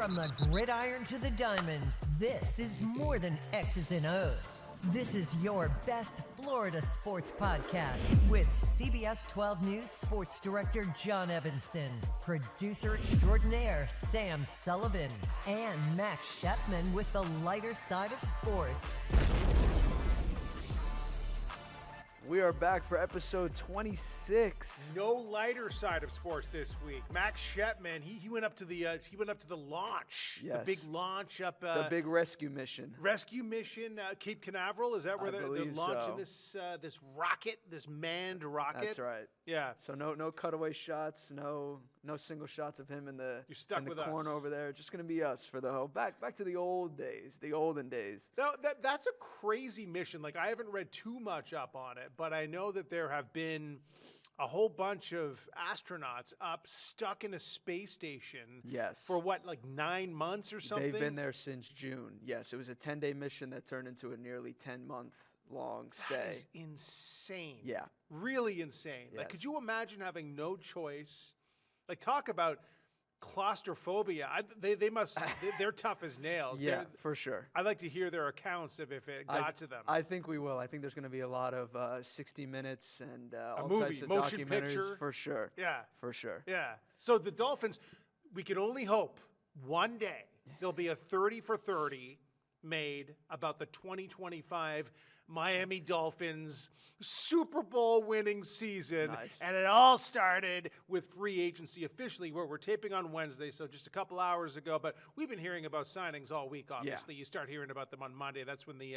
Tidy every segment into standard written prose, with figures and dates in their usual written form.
From the gridiron to the diamond, this is more than X's and O's. This is your best Florida sports podcast with CBS 12 News sports director John Evenson, producer extraordinaire Sam Sullivan, and Max Shepman with the lighter side of sports. We are back for episode 26. No lighter side of sports this week. Max Shepman, he went up to the launch, Yes. the big launch up. The big rescue mission. Rescue mission, Cape Canaveral. Is that where they're launching so. this rocket, this manned rocket? That's right. Yeah. So no cutaway shots, no single shots of him in the You're stuck in the with corner us. over there. Just gonna be us for the whole back to the old days, the olden days. Now, that's a crazy mission. Like, I haven't read too much up on it, but I know that there have been a whole bunch of astronauts stuck in a space station. Yes. For what, like 9 months or something? They've been there since June. Yes, it was a 10-day mission that turned into a nearly 10-month long stay. That is insane. Yeah. Really insane. Like, Yes. could you imagine having no choice? Like, talk about claustrophobia. They're tough as nails. Yeah, for sure. I'd like to hear their accounts of if it got to them. I think we will. I think there's going to be a lot of 60 Minutes and all movie, types of motion documentaries. picture. For sure. Yeah. For sure. Yeah. So the Dolphins, we can only hope one day there'll be a 30 for 30 made about the 2025 Miami Dolphins Super Bowl winning season. Nice. And it all started with free agency officially, where we're taping on Wednesday, so just a couple hours ago. But we've been hearing about signings all week, obviously. Yeah. You start hearing about them on Monday. That's when the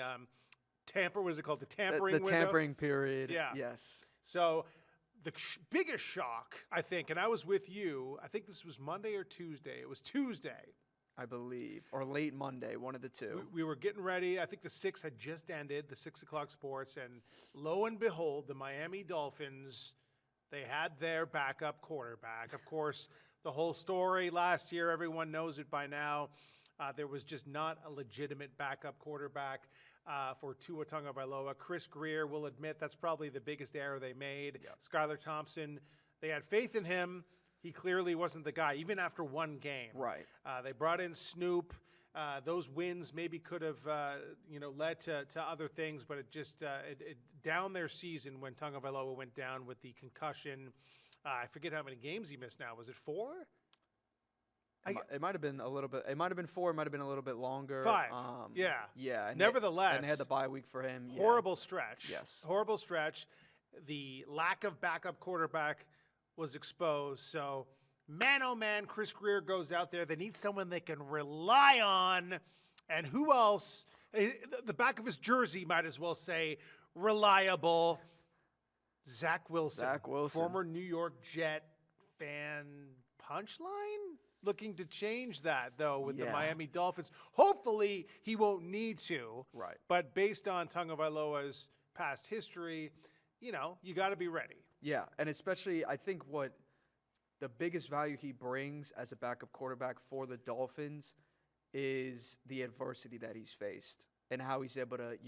tampering The window? tampering period. Yeah. Yes. So the biggest shock, I think, and I was with you, I think this was Monday or Tuesday. It was Tuesday. I believe, or late Monday, one of the two. We were getting ready. I think the 6 had just ended, the 6 o'clock sports, and lo and behold, the Miami Dolphins, they had their backup quarterback. Of course, the whole story last year, everyone knows it by now. There was just not a legitimate backup quarterback for Tua Tagovailoa. Chris Greer will admit that's probably the biggest error they made. Yep. Skylar Thompson, they had faith in him. He clearly wasn't the guy, even after one game. Right. They brought in Snoop. Those wins maybe could have, led to other things, but it just it down their season when Tagovailoa went down with the concussion. I forget how many games he missed now. Was it 4? It might have been a little bit. It might have been 4. It might have been a little bit longer. 5. Yeah. Yeah. And Nevertheless, and they had the bye week for him. Yeah. Horrible stretch. Yes. Horrible stretch. The lack of backup quarterback was exposed. So, man, oh man, Chris Greer goes out there. They need someone they can rely on. And who else? The back of his jersey might as well say reliable. Zach Wilson. Zach Wilson. Former New York Jet fan punchline? Looking to change that, though, with the Yeah. Miami Dolphins. Hopefully, he won't need to. Right. But based on Tagovailoa's past history, you got to be ready. Yeah, and especially I think what the biggest value he brings as a backup quarterback for the Dolphins is the adversity that he's faced and how he's able to,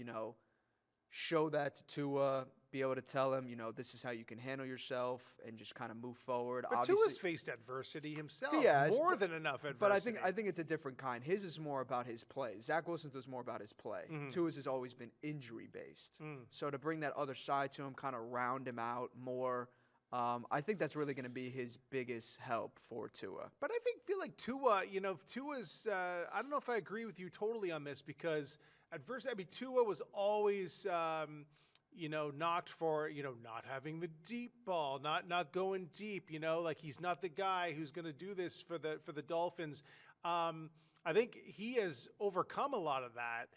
show that to Tua, be able to tell him, this is how you can handle yourself and just kind of move forward. But Obviously, Tua's faced adversity himself. Yeah, more than enough adversity. But I think it's a different kind. His is more about his play. Zach Wilson's was more about his play. Tua's has always been injury based. So to bring that other side to him, kind of round him out more. I think that's really going to be his biggest help for Tua. But I feel like Tua, Tua's, I don't know if I agree with you totally on this, because Tua was always, knocked for, not having the deep ball, not going deep, like he's not the guy who's going to do this for the Dolphins. I think he has overcome a lot of that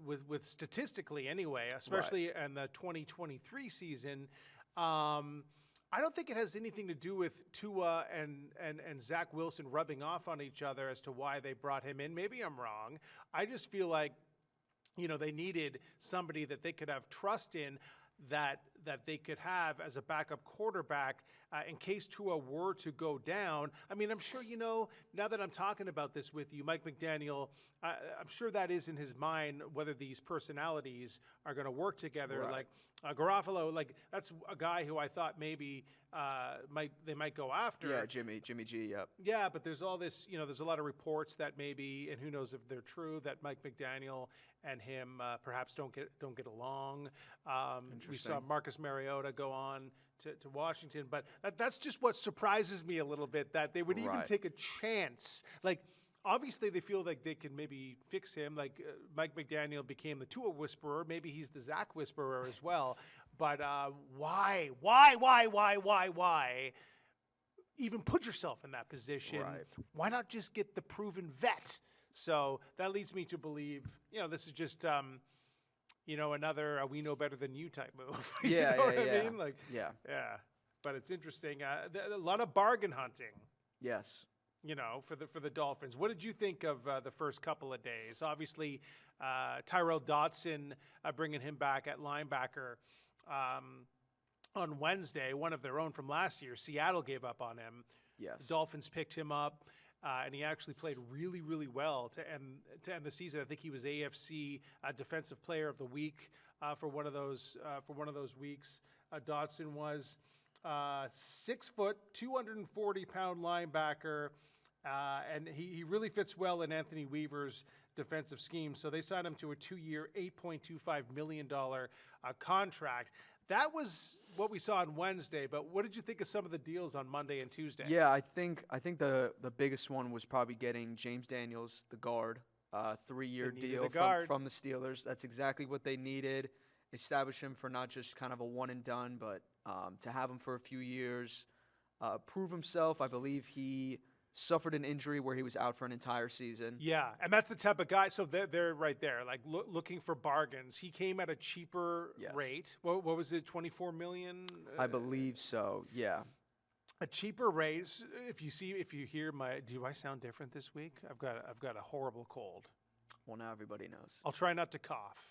with statistically anyway, especially in the 2023 season. I don't think it has anything to do with Tua and Zach Wilson rubbing off on each other as to why they brought him in. Maybe I'm wrong. I just feel like, they needed somebody that they could have trust in, that that they could have as a backup quarterback in case Tua were to go down. I mean, I'm sure, now that I'm talking about this with you, Mike McDaniel, I'm sure that is in his mind, whether these personalities are going to work together. Right. Like Garofalo, like that's a guy who I thought maybe they might go after. Yeah, Jimmy G, yep. Yeah, but there's all this, there's a lot of reports that maybe, and who knows if they're true, that Mike McDaniel and him perhaps don't get along. We saw Marcus Mariota go on to Washington, but that's just what surprises me a little bit, that they would even take a chance. Like, obviously they feel like they can maybe fix him. Like Mike McDaniel became the Tua whisperer. Maybe he's the Zach whisperer as well. But why even put yourself in that position? Right. Why not just get the proven vet? So that leads me to believe, this is just, another we know better than you type move. Yeah, you know what yeah. I mean? Like, yeah. But it's interesting. A lot of bargain hunting. Yes. For the Dolphins. What did you think of the first couple of days? Obviously, Tyrell Dodson bringing him back at linebacker on Wednesday, one of their own from last year. Seattle gave up on him. Yes. The Dolphins picked him up, and he actually played really, really well to end the season. I think he was AFC Defensive Player of the Week for one of those weeks. Dodson was 6 foot, 240-pound linebacker. And he really fits well in Anthony Weaver's defensive scheme. So they signed him to a 2-year, $8.25 million contract. That was what we saw on Wednesday, but what did you think of some of the deals on Monday and Tuesday? Yeah, I think the biggest one was probably getting James Daniels, the guard, 3-year deal from the Steelers. That's exactly what they needed. Establish him for not just kind of a one and done, but to have him for a few years, prove himself. I believe he suffered an injury where he was out for an entire season. Yeah, and that's the type of guy. So they're right there, like looking for bargains. He came at a cheaper rate. What was it? $24 million? I believe so. Yeah. A cheaper rate. If you hear do I sound different this week? I've got a horrible cold. Well, now everybody knows. I'll try not to cough.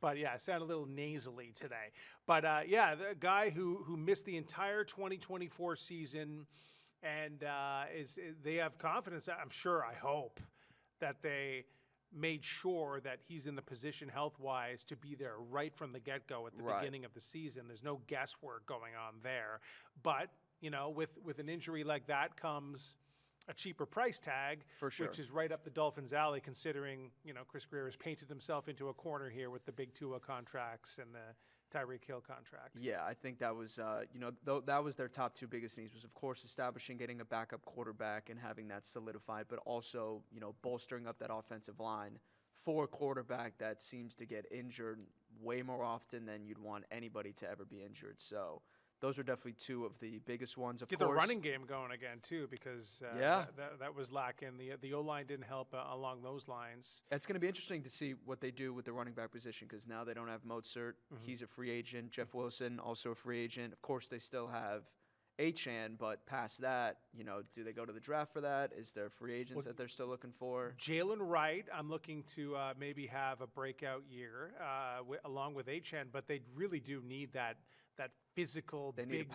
But yeah, I sound a little nasally today. But the guy who missed the entire 2024 season. And they have confidence, I'm sure, I hope, that they made sure that he's in the position health-wise to be there right from the get-go at the beginning of the season. There's no guesswork going on there. But, with an injury like that comes a cheaper price tag, for sure, which is right up the Dolphins' alley, considering, Chris Greer has painted himself into a corner here with the big Tua contracts and the Tyreek Hill contract. Yeah, I think that was, that was their top two biggest needs was, of course, establishing getting a backup quarterback and having that solidified, but also, bolstering up that offensive line for a quarterback that seems to get injured way more often than you'd want anybody to ever be injured. So those are definitely two of the biggest ones, of course. Get the running game going again, too, because that was lacking. The O-line didn't help along those lines. It's going to be interesting to see what they do with the running back position because now they don't have Mozart. Mm-hmm. He's a free agent. Jeff Wilson, also a free agent. Of course, they still have Achane, but past that, do they go to the draft for that? Is there free agents that they're still looking for? Jalen Wright, I'm looking to maybe have a breakout year along with Achane, but they really do need that physical, big,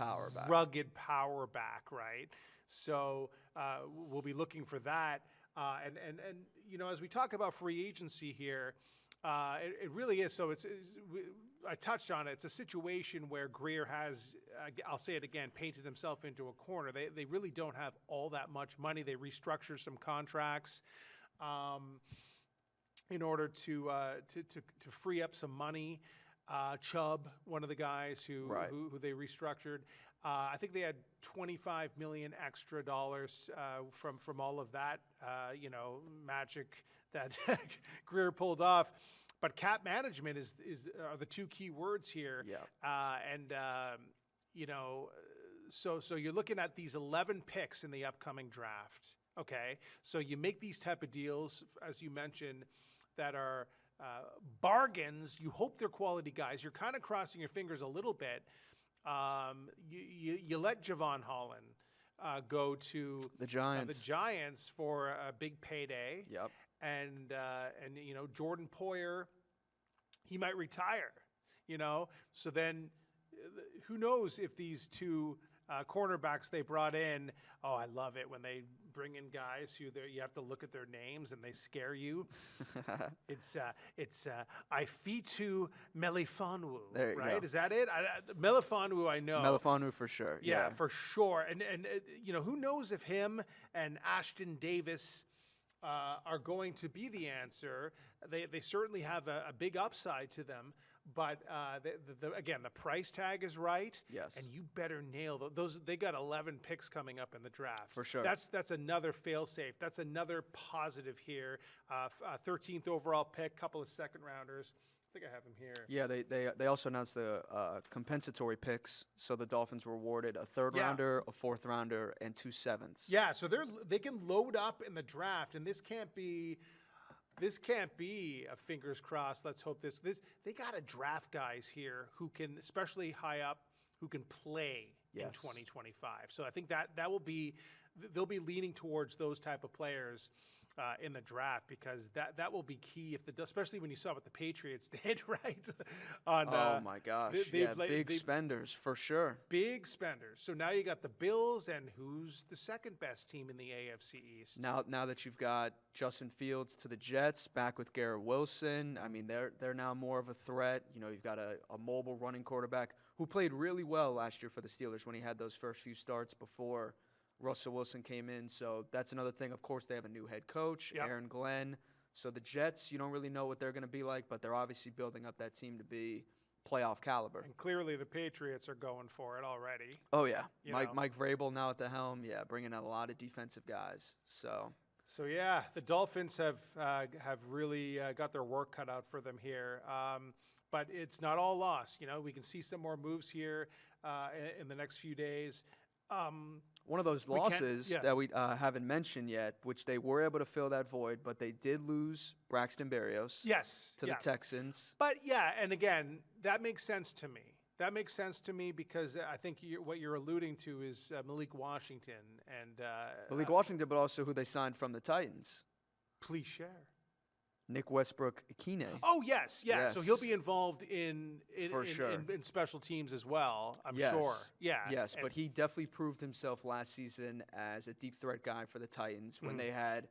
rugged power back, right? So we'll be looking for that. And as we talk about free agency here, it really is. So I touched on it. It's a situation where Greer has, I'll say it again, painted himself into a corner. They really don't have all that much money. They restructure some contracts in order to free up some money. Chubb, one of the guys who they restructured. I think they had $25 million extra dollars from all of that, magic that Greer pulled off. But cap management are the two key words here. Yeah. So you're looking at these 11 picks in the upcoming draft. Okay, so you make these type of deals, as you mentioned, that are bargains. You hope they're quality guys. You're kind of crossing your fingers a little bit. You let Javon Holland go to the Giants for a big payday. Yep. And Jordan Poyer, he might retire. So then who knows if these two cornerbacks they brought in, oh, I love it when they bring in guys who you have to look at their names and they scare you. It's Ifeatu Melifonwu, right? Is that it? Melifonwu, I know. Melifonwu for sure. Yeah, for sure. And who knows if him and Ashton Davis are going to be the answer. They certainly have a big upside to them, but again, the price tag is right. Yes. And you better nail those. They got 11 picks coming up in the draft. For sure. That's another fail-safe. That's another positive here. 13th overall pick, couple of second rounders. I think I have him here. Yeah, they also announced the compensatory picks. So the Dolphins were awarded a third rounder, a fourth rounder, and 2 sevenths. Yeah, so they can load up in the draft, and this can't be a fingers crossed. Let's hope this. They got to draft guys here who can, especially high up, who can play in 2025. So I think that will be, they'll be leaning towards those type of players in the draft, because that will be key, especially when you saw what the Patriots did, right? Oh my gosh, big spenders for sure. Big spenders. So now you got the Bills, and who's the second best team in the AFC East? Now that you've got Justin Fields to the Jets, back with Garrett Wilson, I mean they're now more of a threat. You've got a mobile running quarterback who played really well last year for the Steelers when he had those first few starts before Russell Wilson came in. So that's another thing. Of course, they have a new head coach, Aaron Glenn. So the Jets, you don't really know what they're going to be like, but they're obviously building up that team to be playoff caliber. And clearly the Patriots are going for it already. Oh, yeah. Mike Vrabel now at the helm. Yeah, bringing in a lot of defensive guys. So yeah, the Dolphins have really got their work cut out for them here. But it's not all lost. We can see some more moves here in the next few days. One of those losses that we haven't mentioned yet, which they were able to fill that void, but they did lose Braxton Berrios to the Texans. But, and again, that makes sense to me. That makes sense to me because I think what you're alluding to is Malik Washington. Malik Washington, but also who they signed from the Titans. Please share. Nick Westbrook-Ikhine. Oh, yes. So he'll be involved in special teams as well, I'm sure. Yeah. Yes, but he definitely proved himself last season as a deep threat guy for the Titans when they had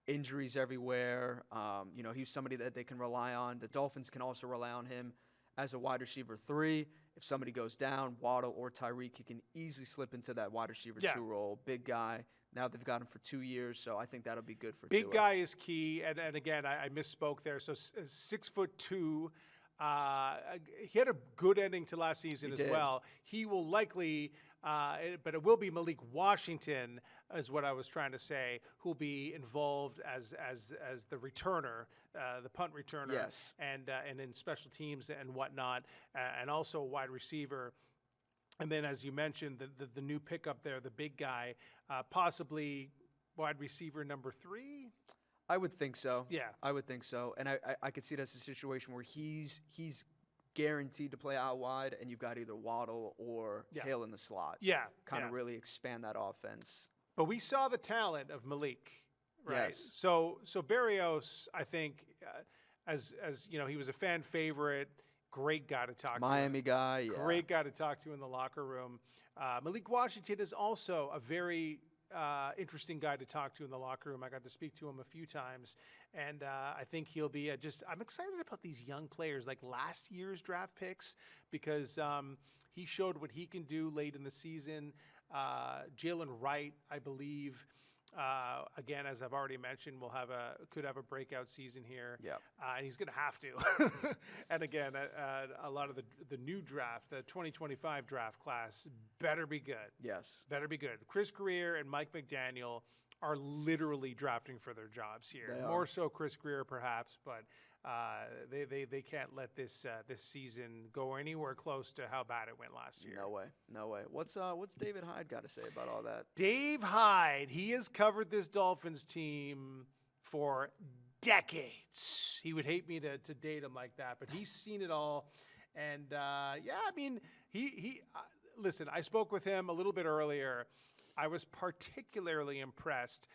injuries everywhere. He's somebody that they can rely on. The Dolphins can also rely on him as a wide receiver 3. If somebody goes down, Waddle or Tyreek, he can easily slip into that wide receiver 2 role. Big guy. Now they've got him for 2 years, so I think that'll be good for Tua. Big guy is key, and again, I misspoke there. So 6'2". He had a good ending to last season as well. He will likely, but it will be Malik Washington, is what I was trying to say, who'll be involved as the returner, the punt returner, and in special teams and whatnot, and also a wide receiver. And then, as you mentioned, the new pickup there, the big guy, possibly wide receiver number 3? I would think so. Yeah. I would think so. And I could see it as a situation where he's guaranteed to play out wide, and you've got either Waddle or Hill in the slot. Yeah. Kind of really expand that offense. But we saw the talent of Malik, right? Yes. So Berrios, I think, as he was a fan favorite. Great guy to talk to. Miami guy, yeah. Great guy to talk to in the locker room. Malik Washington is also a very interesting guy to talk to in the locker room. I got to speak to him a few times, and I think he'll be I'm excited about these young players, like last year's draft picks, because he showed what he can do late in the season. Jalen Wright, I believe, again, as I've already mentioned, could have a breakout season here. Yeah. And he's going to have to. And again, a lot of the new draft, the 2025 draft class, better be good. Yes. Better be good. Chris Greer and Mike McDaniel are literally drafting for their jobs here. More so Chris Greer, perhaps, but they can't let this season go anywhere close to how bad it went last year. No way. What's David Hyde got to say about all that? Dave Hyde, he has covered this Dolphins team for decades. He would hate me to date him like that, but he's seen it all. And he listen, I spoke with him a little bit earlier. I was particularly impressed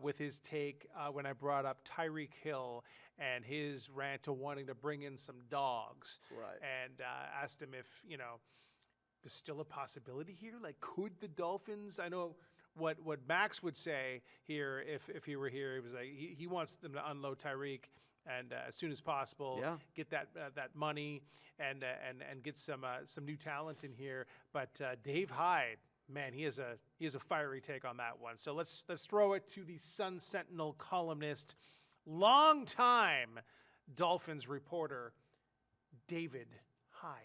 with his take when I brought up Tyreek Hill and his rant to wanting to bring in some dogs. Right. And asked him if there's still a possibility here? Like, could the Dolphins? I know what Max would say here if he were here. He was like he wants them to unload Tyreek and as soon as possible, get that money and get some new talent in here. But Dave Hyde, man, he has a fiery take on that one. So let's throw it to the Sun-Sentinel columnist, longtime Dolphins reporter, David Hyde.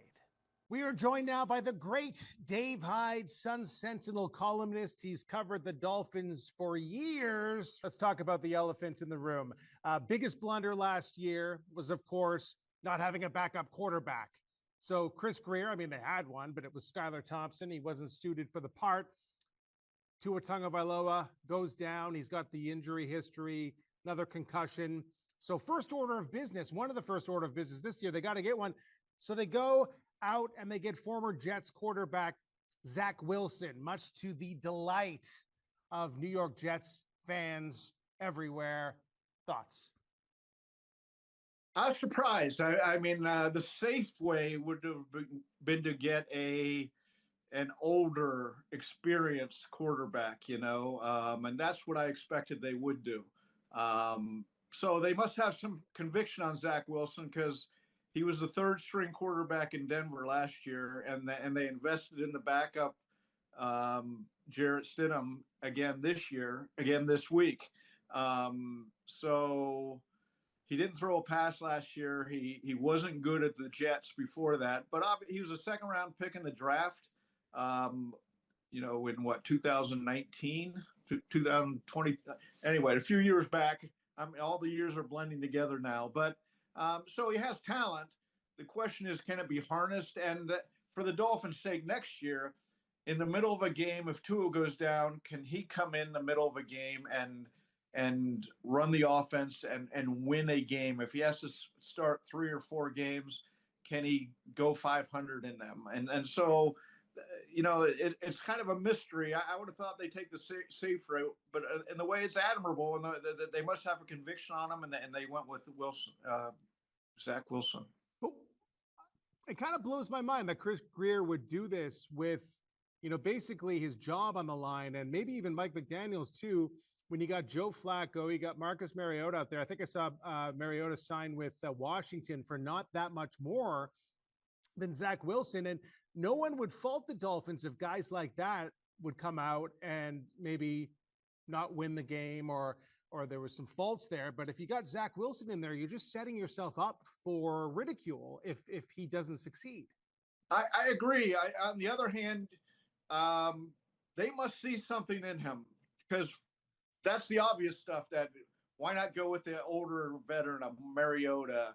We are joined now by the great Dave Hyde, Sun-Sentinel columnist. He's covered the Dolphins for years. Let's talk about the elephant in the room. Biggest blunder last year was, of course, not having a backup quarterback. So Chris Greer, I mean, they had one, but it was Skylar Thompson. He wasn't suited for the part. Tua Tagovailoa goes down. He's got the injury history, another concussion. So first order of business, one of the first order of business this year, they got to get one. So they go out and they get former Jets quarterback Zach Wilson, much to the delight of New York Jets fans everywhere. Thoughts? I was surprised. I mean, the safe way would have been to get an older, experienced quarterback, and that's what I expected they would do. So they must have some conviction on Zach Wilson because he was the third string quarterback in Denver last year, and they invested in the backup, Jarrett Stidham, again this week. So he didn't throw a pass last year. He wasn't good at the Jets before that, but he was a second round pick in the draft, in 2019, 2020. Anyway, a few years back. I mean, all the years are blending together now, but so he has talent. The question is, can it be harnessed? And for the Dolphins' sake, next year, in the middle of a game, if Tua goes down, can he come in the middle of a game and run the offense and win a game? If he has to start 3 or 4 games, can he go 500 in them? And so, it's kind of a mystery. I would have thought they'd take the safe route, but in the way it's admirable, and they must have a conviction on him, and they went with Zach Wilson. It kind of blows my mind that Chris Greer would do this with, basically his job on the line, and maybe even Mike McDaniels too. When you got Joe Flacco, you got Marcus Mariota out there. I think I saw Mariota sign with Washington for not that much more than Zach Wilson, and no one would fault the Dolphins if guys like that would come out and maybe not win the game or there was some faults there. But if you got Zach Wilson in there, you're just setting yourself up for ridicule if he doesn't succeed. I agree. On the other hand, they must see something in him, because that's the obvious stuff. That why not go with the older veteran of Mariota?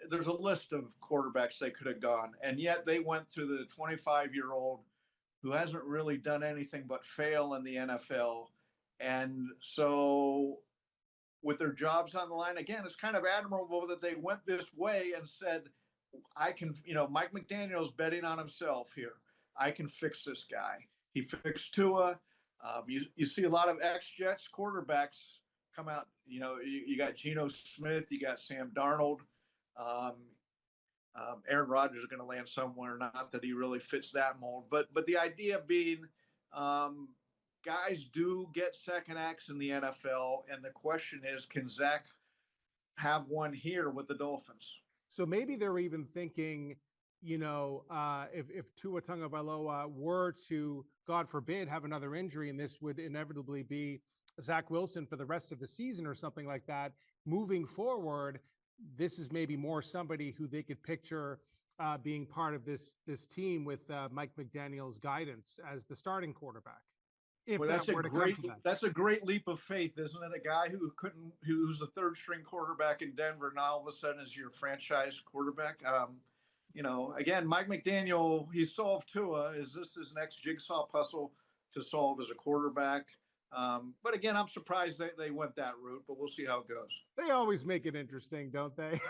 There's a list of quarterbacks they could have gone, and yet they went to the 25-year-old who hasn't really done anything but fail in the NFL. And so with their jobs on the line, again, it's kind of admirable that they went this way and said, I can, Mike McDaniel's betting on himself here. I can fix this guy. He fixed Tua. You see a lot of ex-Jets quarterbacks come out. You got Geno Smith, you got Sam Darnold. Aaron Rodgers is going to land somewhere. Not that he really fits that mold, but the idea being, guys do get second acts in the NFL, and the question is, can Zach have one here with the Dolphins? So maybe they're even thinking, if Tua Tagovailoa were to, God forbid, have another injury, and this would inevitably be Zach Wilson for the rest of the season or something like that, moving forward, this is maybe more somebody who they could picture being part of this team with Mike McDaniel's guidance as the starting quarterback. That's a great leap of faith, isn't it? A guy who's the third string quarterback in Denver, now all of a sudden is your franchise quarterback. Again, Mike McDaniel, he solved Tua. Is this his next jigsaw puzzle to solve as a quarterback? But again, I'm surprised they went that route, but we'll see how it goes. They always make it interesting, don't they?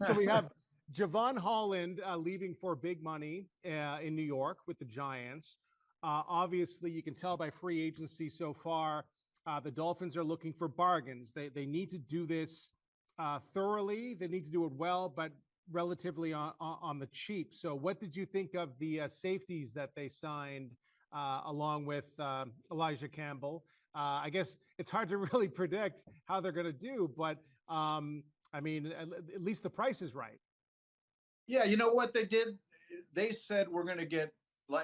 So we have Javon Holland leaving for big money in New York with the Giants. Obviously, you can tell by free agency so far, the Dolphins are looking for bargains. They need to do this thoroughly. They need to do it well, but relatively on the cheap. So what did you think of the safeties that they signed along with Elijah Campbell? I guess it's hard to really predict how they're going to do, but I mean, at least the price is right. Yeah, you know what they did? They said we're going to get,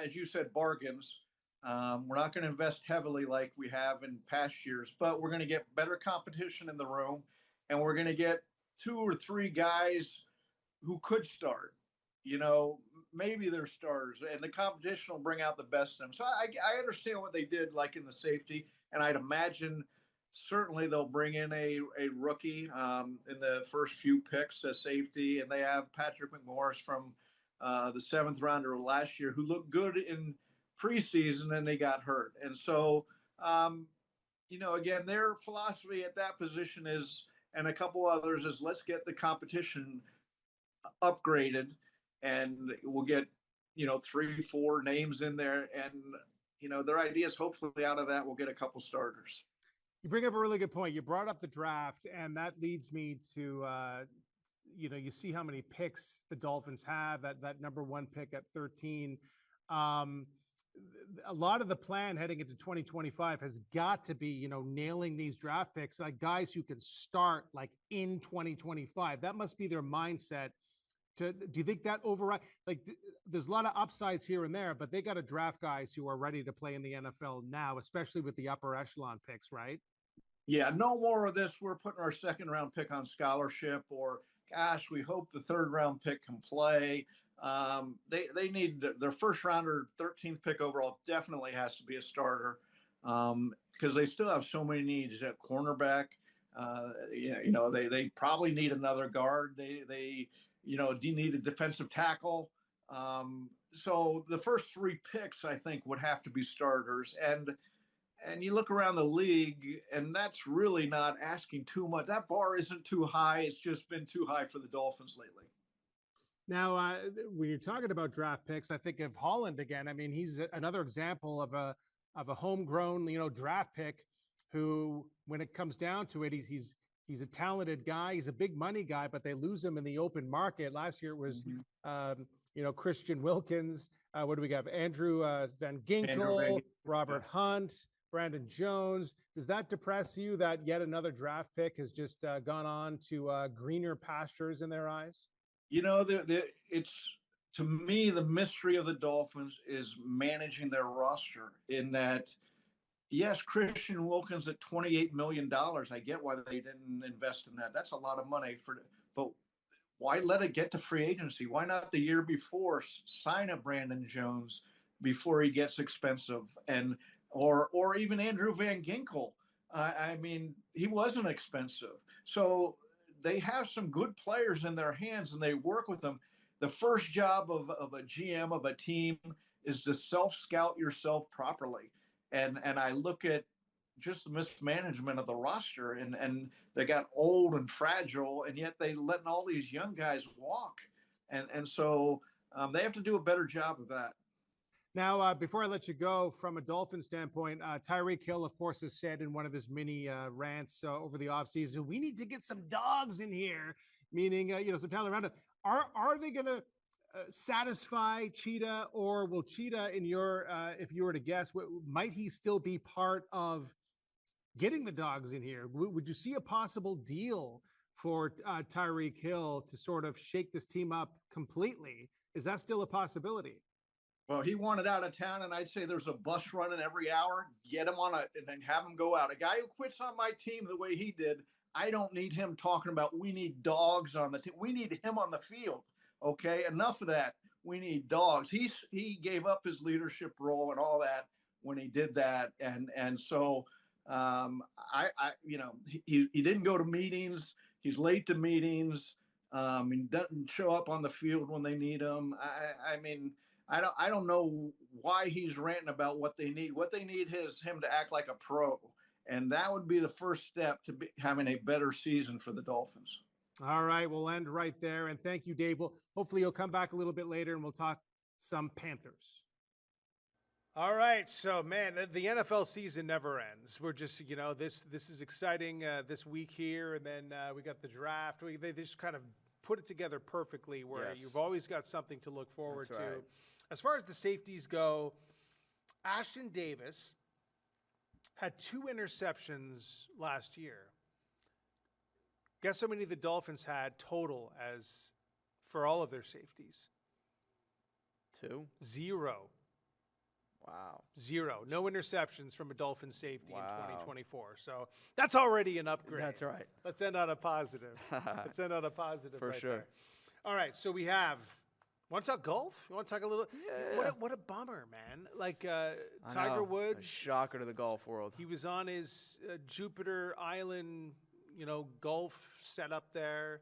as you said, bargains. We're not going to invest heavily like we have in past years, but we're going to get better competition in the room, and we're going to get 2 or 3 guys who could start. You know, maybe they're starters, and the competition will bring out the best in them. So I understand what they did, like in the safety, and I'd imagine certainly they'll bring in a rookie in the first few picks as safety, and they have Patrick McMorris from the 7th rounder of last year who looked good in preseason, and they got hurt. And so, you know, again, their philosophy at that position is, and a couple others, is let's get the competition upgraded, and we'll get, you know, 3, 4 names in there, and you know, their idea is hopefully out of that we'll get a couple starters. You bring up a really good point. You brought up the draft, and that leads me to, you know, you see how many picks the Dolphins have, that number 1 pick at 13. A lot of the plan heading into 2025 has got to be, you know, nailing these draft picks, like guys who can start like in 2025. That must be their mindset. Do you think that override, like there's a lot of upsides here and there, but they got to draft guys who are ready to play in the NFL now, especially with the upper echelon picks, right? Yeah, no more of this. We're putting our 2nd round pick on scholarship, or gosh, we hope the 3rd round pick can play. They need their 1st rounder, 13th pick overall definitely has to be a starter, because they still have so many needs at cornerback. You know, they probably need another guard. They you know, need a defensive tackle. So the first 3 picks, I think, would have to be starters. And you look around the league, and that's really not asking too much. That bar isn't too high. It's just been too high for the Dolphins lately. Now, when you're talking about draft picks, I think of Holland again. I mean, he's another example of a homegrown, you know, draft pick who, when it comes down to it, he's a talented guy. He's a big money guy, but they lose him in the open market. Last year it was, you know, Christian Wilkins. What do we got? Andrew Van Ginkel, Robert Hunt, Brandon Jones. Does that depress you that yet another draft pick has just gone on to greener pastures in their eyes? You know, it's, to me, the mystery of the Dolphins is managing their roster, in that, yes, Christian Wilkins at $28 million. I get why they didn't invest in that. That's a lot of money but why let it get to free agency? Why not the year before sign a Brandon Jones before he gets expensive, or even Andrew Van Ginkel? I mean, he wasn't expensive. So they have some good players in their hands, and they work with them. The first job of a GM of a team is to self-scout yourself properly. And I look at just the mismanagement of the roster, and they got old and fragile, and yet they letting all these young guys walk. And so they have to do a better job of that. Now, before I let you go, from a Dolphin standpoint, Tyreek Hill, of course, has said in one of his mini rants over the offseason, we need to get some dogs in here, meaning, you know, some talent around it. Are they going to satisfy Cheetah, or will Cheetah, in your, if you were to guess, might he still be part of getting the dogs in here? Would you see a possible deal for Tyreek Hill to sort of shake this team up completely? Is that still a possibility? Well, he wanted out of town, and I'd say there's a bus running every hour. Get him on and then have him go out. A guy who quits on my team the way he did, I don't need him talking about we need dogs on the team. We need him on the field. Okay, enough of that. We need dogs. He gave up his leadership role and all that when he did that, and so I you know, he didn't go to meetings. He's late to meetings. He doesn't show up on the field when they need him. I mean, I don't know why he's ranting about what they need. What they need is him to act like a pro, and that would be the first step to having a better season for the Dolphins. All right, we'll end right there, and thank you, Dave. Hopefully you'll come back a little bit later, and we'll talk some Panthers. All right, so man, the NFL season never ends. We're just, you know, this is exciting this week here, and then we got the draft. They just kind of put it together perfectly where Yes. you've always got something to look forward That's to. right. As far as the safeties go, Ashton Davis had 2 interceptions last year. Guess how many the Dolphins had total as for all of their safeties? 2? 0. Wow. 0. No interceptions from a Dolphin safety in Wow. 2024. So that's already an upgrade. That's right. Let's end on a positive. Let's end on a positive For right sure. there. All right, so we have. Want to talk golf? You want to talk a little? Yeah. What a bummer, man. Like I Tiger know, a Woods. shocker to the golf world. He was on his Jupiter Island, golf setup there.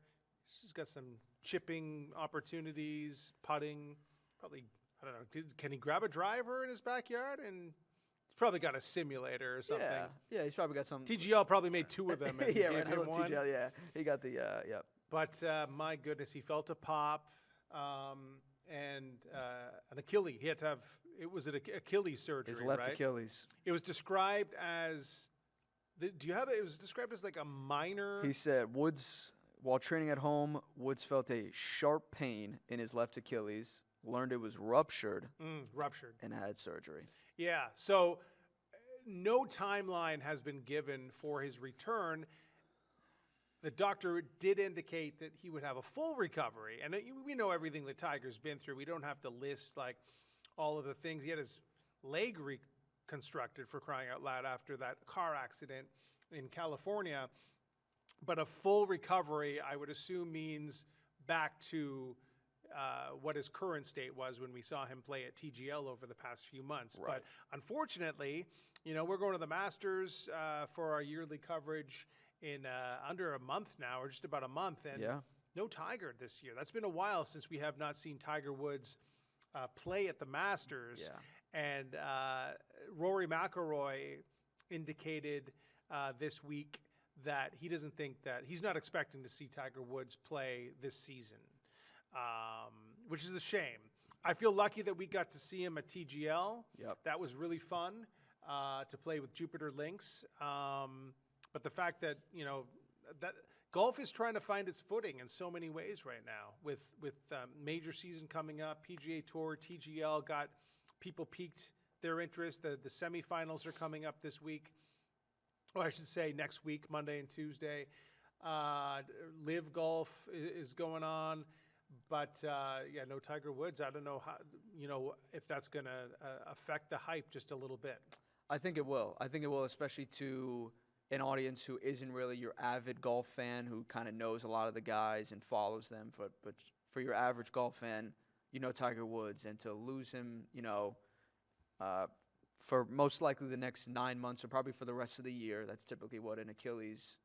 He's got some chipping opportunities, putting. Probably, I don't know. Can he grab a driver in his backyard? And he's probably got a simulator or something. Yeah, he's probably got some. TGL probably made 2 of them and yeah, gave right. him one. TGL, yeah, he got the yep. But my goodness, he felt a pop and an Achilles. He had to have. It was an Achilles surgery, His left right? Achilles. It was described as. Do you have it? It was described as like a minor. He said Woods, while training at home, Woods felt a sharp pain in his left Achilles, learned it was ruptured, ruptured. and had surgery. Yeah. So no timeline has been given for his return. The doctor did indicate that he would have a full recovery. And we know everything that Tiger's been through. We don't have to list like all of the things. He had his leg reconstructed, for crying out loud, after that car accident in California. But a full recovery, I would assume, means back to what his current state was when we saw him play at TGL over the past few months. Right. But unfortunately, we're going to the Masters for our yearly coverage in under a month now, or just about a month, and no Tiger this year. That's been a while since we have not seen Tiger Woods play at the Masters. Yeah. And Rory McIlroy indicated this week that he doesn't think that he's not expecting to see Tiger Woods play this season, which is a shame. I feel lucky that we got to see him at TGL. Yep. That was really fun to play with Jupiter Links. But the fact that, that golf is trying to find its footing in so many ways right now with major season coming up, PGA Tour, TGL got people piqued their interest. The semifinals are coming up this week. Oh, I should say next week, Monday and Tuesday. Live Golf is going on. But, no Tiger Woods. I don't know how, if that's going to affect the hype just a little bit. I think it will. I think it will, especially to an audience who isn't really your avid golf fan, who kind of knows a lot of the guys and follows them. But for your average golf fan, Tiger Woods, and to lose him, for most likely the next 9 months or probably for the rest of the year. That's typically what an Achilles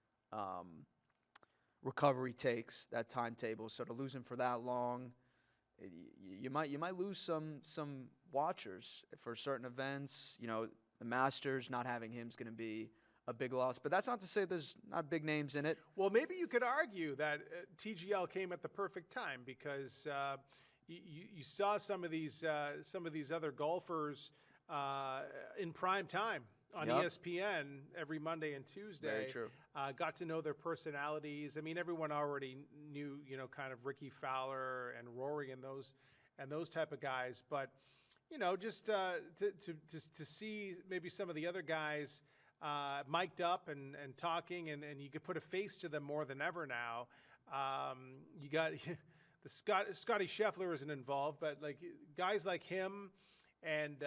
recovery takes, that timetable. So to lose him for that long, you might lose some watchers for certain events. The Masters, not having him is going to be a big loss. But that's not to say there's not big names in it. Well, maybe you could argue that TGL came at the perfect time because you saw some of these other golfers in prime time on ESPN every Monday and Tuesday. Very true. Got to know their personalities. I mean, everyone already knew, kind of Ricky Fowler and Rory and those type of guys. But just to see maybe some of the other guys mic'd up and talking, and you could put a face to them more than ever now. You got Scotty Scheffler isn't involved, but like guys like him and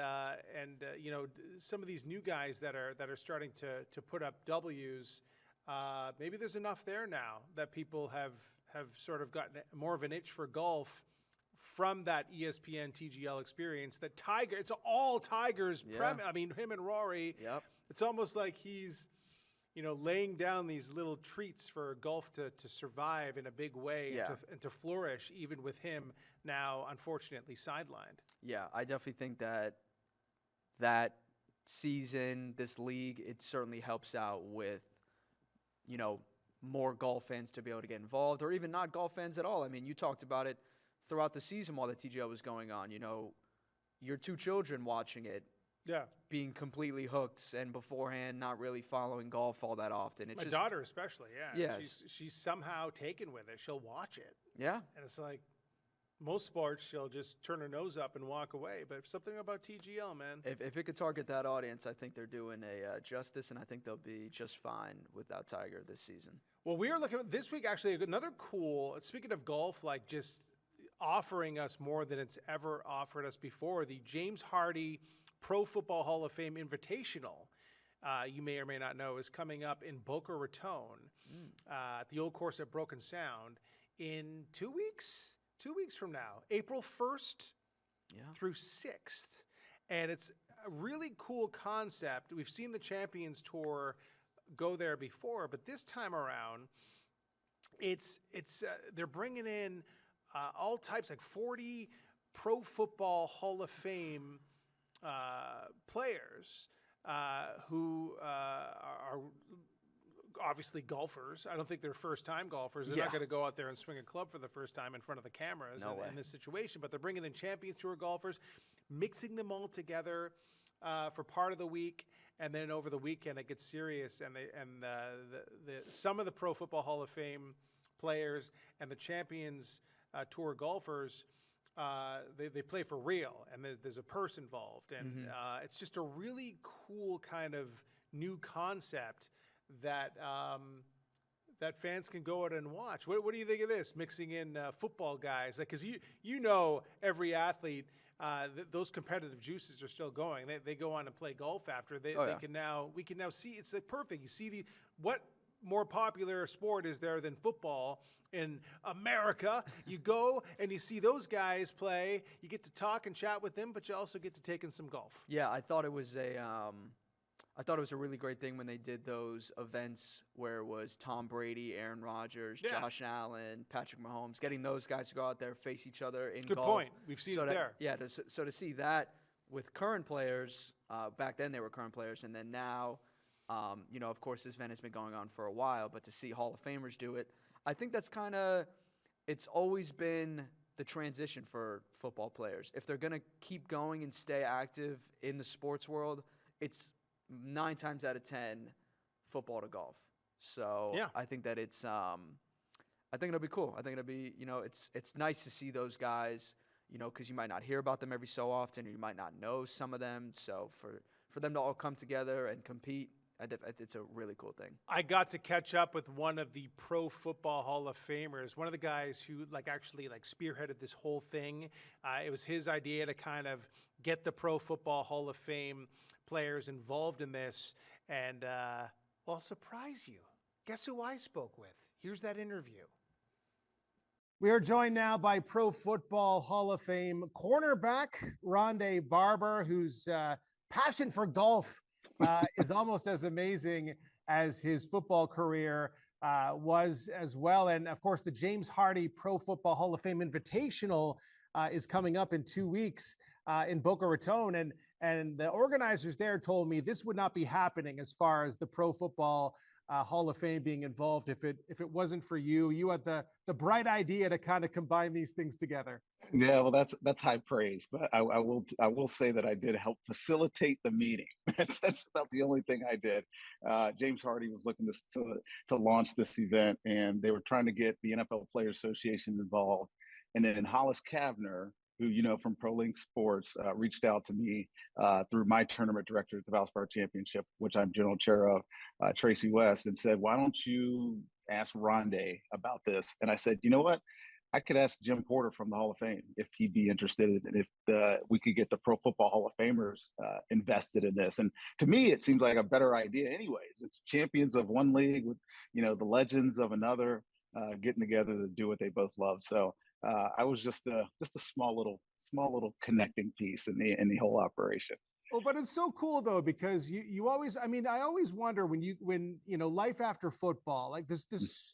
some of these new guys that are starting to put up W's. Maybe there's enough there now that people have sort of gotten more of an itch for golf from that ESPN TGL experience. That Tiger, it's all Tiger's I mean, him and Rory. Yep. It's almost like he's, laying down these little treats for golf to survive in a big way and to flourish, even with him now, unfortunately, sidelined. Yeah, I definitely think that season, this league, it certainly helps out with, more golf fans to be able to get involved, or even not golf fans at all. I mean, you talked about it throughout the season while the TGL was going on. Your 2 children watching it. being completely hooked and beforehand not really following golf all that often. It's My daughter especially, Yes. She's somehow taken with it. She'll watch it. Yeah. And it's like, most sports, she'll just turn her nose up and walk away. But something about TGL, man. If it could target that audience, I think they're doing a justice, and I think they'll be just fine without Tiger this season. Well, we are looking at this week, actually, another cool, speaking of golf, like just offering us more than it's ever offered us before, the James Hardy Pro Football Hall of Fame Invitational, you may or may not know, is coming up in Boca Raton at the old course at Broken Sound in 2 weeks. 2 weeks from now, April 1st through 6th. And it's a really cool concept. We've seen the Champions Tour go there before, but this time around, they're bringing in all types, like 40 Pro Football Hall of Fame players who are obviously golfers. I don't think they're first-time golfers. They're not going to go out there and swing a club for the first time in front of the cameras in this situation. But they're bringing in Champions Tour golfers, mixing them all together for part of the week, and then over the weekend it gets serious. And some of the Pro Football Hall of Fame players and the Champions Tour golfers, they play for real, and there's a purse involved, and it's just a really cool kind of new concept that fans can go out and watch. What do you think of this? Mixing in football guys, like, because you know every athlete, those competitive juices are still going. They go on and play golf after. We can now see, it's like perfect. You see what more popular sport is there than football in America? You go and you see those guys play. You get to talk and chat with them, but you also get to take in some golf. Yeah, I thought it was a really great thing when they did those events where it was Tom Brady, Aaron Rodgers, Josh Allen, Patrick Mahomes, getting those guys to go out there, face each other in golf. Good point. We've seen it there. Yeah, so to see that with current players, back then they were current players, and then now, of course, this event has been going on for a while, but to see Hall of Famers do it, I think that's it's always been the transition for football players. If they're going to keep going and stay active in the sports world, it's 9 times out of 10 football to golf. So I think that I think it'll be cool. I think it'll be, it's nice to see those guys, because you might not hear about them every so often, or you might not know some of them. So for them to all come together and compete, it's a really cool thing. I got to catch up with one of the Pro Football Hall of Famers, one of the guys who actually spearheaded this whole thing. It was his idea to kind of get the Pro Football Hall of Fame players involved in this, and I'll surprise you. Guess who I spoke with? Here's that interview. We are joined now by Pro Football Hall of Fame cornerback Ronde Barber, whose passion for golf is almost as amazing as his football career was as well. And of course, the James Hardy Pro Football Hall of Fame Invitational is coming up in 2 weeks in Boca Raton. And the organizers there told me this would not be happening as far as the Pro Football Hall of Fame being involved if it wasn't for you. You had the bright idea to kind of combine these things together. Yeah, well, that's high praise, but I will say that I did help facilitate the meeting. That's about the only thing I did. James Hardy was looking to launch this event, and they were trying to get the NFL Players Association involved. And then Hollis Kavner, who from ProLink Sports, reached out to me through my tournament director at the Valspar Championship, which I'm general chair of, Tracy West, and said, "Why don't you ask Ronde about this?" And I said, "You know what? I could ask Jim Porter from the Hall of Fame if he'd be interested, and if we could get the Pro Football Hall of Famers invested in this." And to me, it seems like a better idea anyways. It's champions of one league with, the legends of another getting together to do what they both love. So I was just a small little connecting piece in the whole operation. Oh, but it's so cool though, because you always, I always wonder when life after football, like this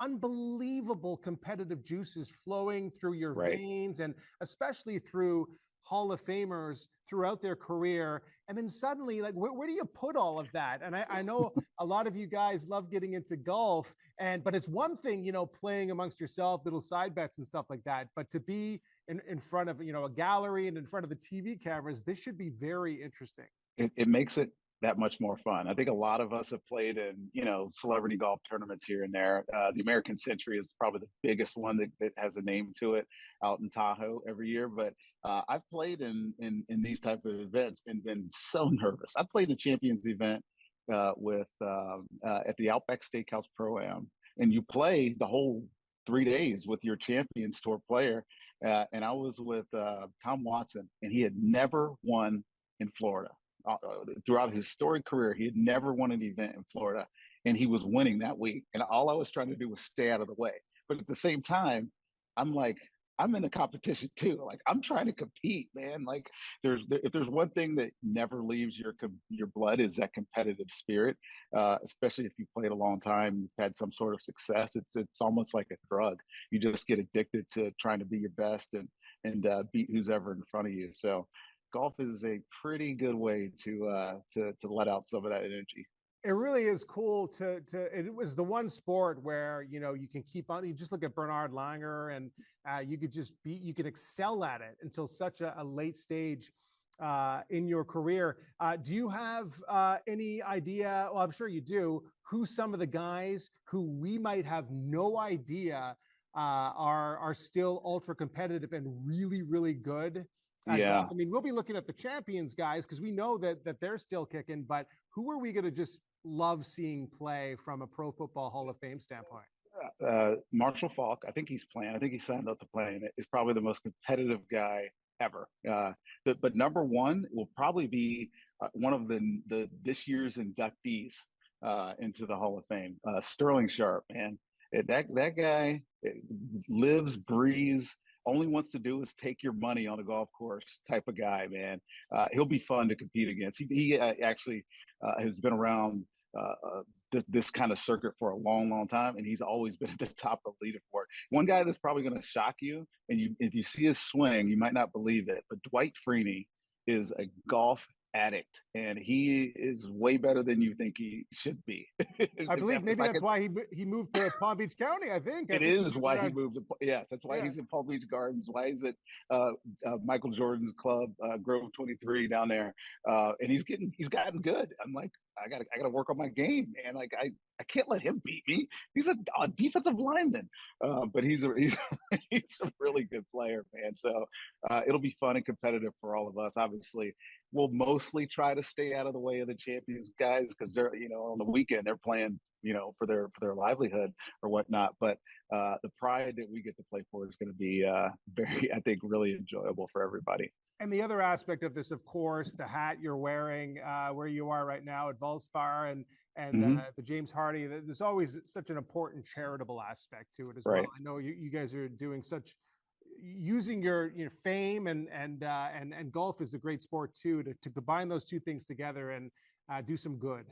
unbelievable competitive juices flowing through your veins, and especially through Hall of Famers throughout their career. And then suddenly, where do you put all of that? And I know a lot of you guys love getting into golf, but it's one thing, playing amongst yourself, little side bets and stuff like that. But to be in front of, a gallery and in front of the TV cameras, this should be very interesting. It makes it that much more fun. I think a lot of us have played in, celebrity golf tournaments here and there. The American Century is probably the biggest one that has a name to it out in Tahoe every year. But I've played in these type of events and been so nervous. I played a Champions event with at the Outback Steakhouse Pro-Am, and you play the whole 3 days with your Champions Tour player. And I was with Tom Watson, and he had never won in Florida. Throughout his storied career, he had never won an event in Florida, and he was winning that week. And all I was trying to do was stay out of the way. But at the same time, I'm like, I'm in a competition too. Like, I'm trying to compete, man. Like, if there's one thing that never leaves your blood, is that competitive spirit. Especially if you played a long time, you've had some sort of success. It's almost like a drug. You just get addicted to trying to be your best and beat who's ever in front of you. So golf is a pretty good way to let out some of that energy. It really is cool it was the one sport where, you can keep on, you just look at Bernard Langer, and you could excel at it until such a late stage in your career. Do you have any idea, well, I'm sure you do, who some of the guys who we might have no idea are still ultra competitive and really, really good? Yeah. I mean, we'll be looking at the Champions guys because we know that they're still kicking, but who are we going to just love seeing play from a Pro Football Hall of Fame standpoint? Marshall Faulk, I think he's playing. I think he signed up to play, and is probably the most competitive guy ever. But number one will probably be one of the this year's inductees into the Hall of Fame, Sterling Sharp, man. That guy lives, breathes, only wants to do is take your money on a golf course type of guy, man. He'll be fun to compete against. He actually has been around this kind of circuit for a long, long time, and he's always been at the top of the leaderboard. One guy that's probably going to shock you, and if you see his swing, you might not believe it, but Dwight Freeney is a golf addict, and he is way better than you think he should be. I believe maybe that's why he moved to Palm Beach County. I think it is why he moved to, yes, that's why he's in Palm Beach Gardens, why he's at Michael Jordan's club, Grove 23 down there, and he's gotten good. I'm like, I gotta work on my game, man. Like, I can't let him beat me. He's a defensive lineman, but he's a really good player, man. So it'll be fun and competitive for all of us. Obviously, we'll mostly try to stay out of the way of the Champions guys because they're, on the weekend they're playing, for their livelihood or whatnot. But the pride that we get to play for is going to be very, I think, really enjoyable for everybody. And the other aspect of this, of course, the hat you're wearing, where you are right now at Valspar and the James Hardy, there's always such an important charitable aspect to it as well. I know you guys are doing using your fame and golf is a great sport too, to combine those two things together and do some good.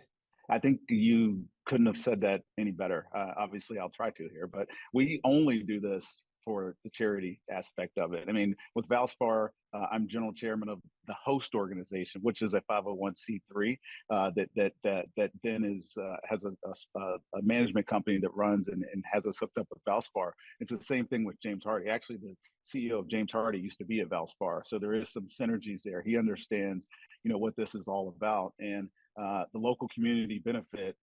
I think you couldn't have said that any better. Obviously, I'll try to here, but we only do this for the charity aspect of it. I mean, with Valspar, I'm general chairman of the host organization, which is a 501c3 that then has a management company that runs and has us hooked up with Valspar. It's the same thing with James Hardy. Actually, the CEO of James Hardy used to be at Valspar, so there is some synergies there. He understands, what this is all about, and the local community benefit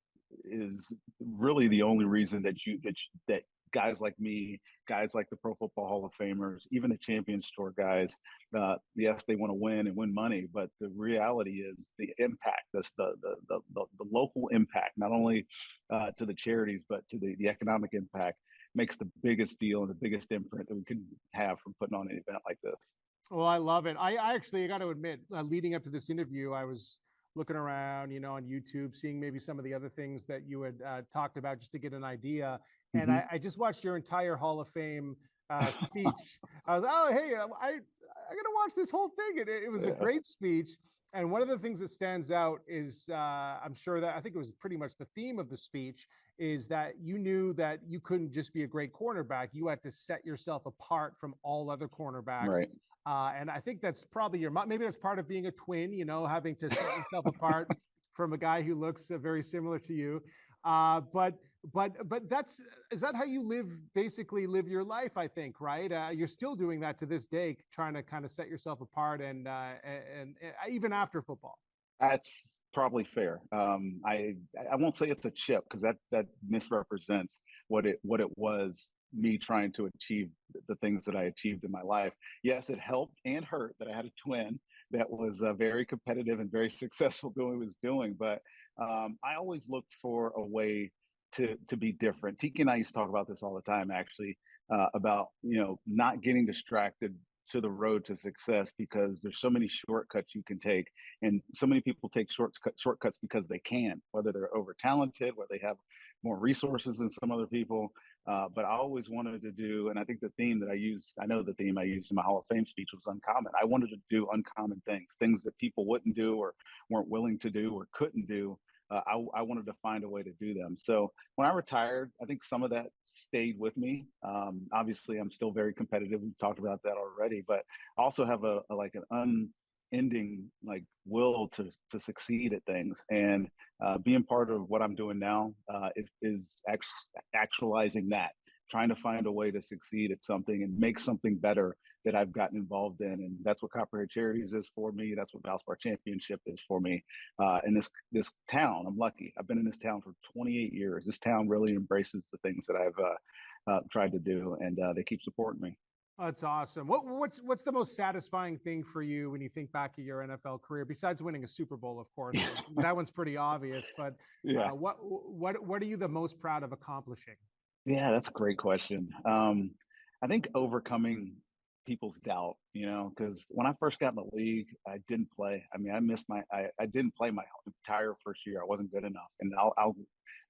is really the only reason that guys like me, guys like the Pro Football Hall of Famers, even the Champions Tour guys, yes, they want to win and win money, but the reality is the impact, the local impact, not only to the charities, but to the economic impact, makes the biggest deal and the biggest imprint that we can have from putting on an event like this. Well, I love it. I actually got to admit, leading up to this interview, I was looking around, on YouTube, seeing maybe some of the other things that you had talked about just to get an idea. And I just watched your entire Hall of Fame speech. I was, hey, I got to watch this whole thing. It was a great speech. And one of the things that stands out is, I'm sure that I think it was pretty much the theme of the speech, is that you knew that you couldn't just be a great cornerback. You had to set yourself apart from all other cornerbacks. Right. And I think that's probably maybe that's part of being a twin, having to set yourself apart from a guy who looks very similar to you. But but is that how you basically live your life? I think, right? You're still doing that to this day, trying to kind of set yourself apart, and even after football. That's probably fair. I won't say it's a chip because that misrepresents what it was me trying to achieve the things that I achieved in my life. Yes, it helped and hurt that I had a twin that was very competitive and very successful doing what he was doing. But I always looked for a way to be different. Tiki and I used to talk about this all the time, actually, about not getting distracted to the road to success because there's so many shortcuts you can take, and so many people take shortcuts because they can, whether they're over talented, where they have more resources than some other people. But I always wanted to do, and I think the theme that I know the theme I used in my Hall of Fame speech was uncommon. I wanted to do uncommon things that people wouldn't do or weren't willing to do or couldn't do. I wanted to find a way to do them. So when I retired, I think some of that stayed with me. Obviously, I'm still very competitive. We've talked about that already, but I also have an unending will to succeed at things. And being part of what I'm doing now is actualizing that, trying to find a way to succeed at something and make something better that I've gotten involved in. And that's what Copperhead Charities is for me. That's what Valspar Championship is for me. And this town, I'm lucky. I've been in this town for 28 years. This town really embraces the things that I've tried to do, and they keep supporting me. That's awesome. What's the most satisfying thing for you when you think back of your NFL career, besides winning a Super Bowl, of course? That one's pretty obvious, but yeah. What are you the most proud of accomplishing? Yeah, that's a great question. I think overcoming people's doubt, because when I first got in the league, I didn't play. I mean, I didn't play my entire first year. I wasn't good enough. And I'll